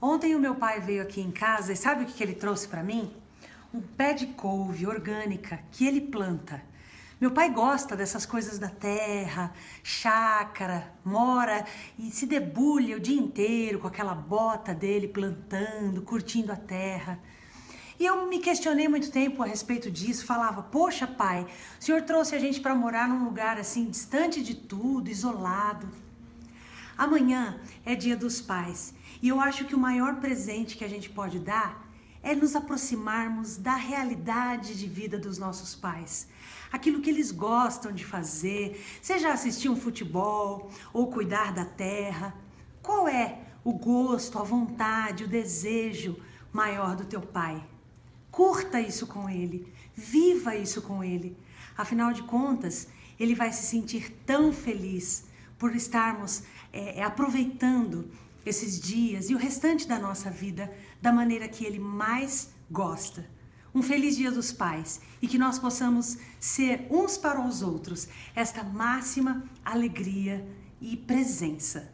Ontem o meu pai veio aqui em casa e sabe o que ele trouxe para mim? Um pé de couve orgânica que ele planta. Meu pai gosta dessas coisas da terra, chácara, mora e se debulha o dia inteiro com aquela bota dele plantando, curtindo a terra. E eu me questionei muito tempo a respeito disso, falava, poxa pai, o senhor trouxe a gente para morar num lugar assim, distante de tudo, isolado. Amanhã é Dia dos Pais e eu acho que o maior presente que a gente pode dar é nos aproximarmos da realidade de vida dos nossos pais. Aquilo que eles gostam de fazer, seja assistir um futebol ou cuidar da terra. Qual é o gosto, a vontade, o desejo maior do teu pai? Curta isso com ele, viva isso com ele. Afinal de contas, ele vai se sentir tão feliz por estarmos aproveitando esses dias e o restante da nossa vida da maneira que ele mais gosta. Um feliz Dia dos Pais e que nós possamos ser uns para os outros esta máxima alegria e presença.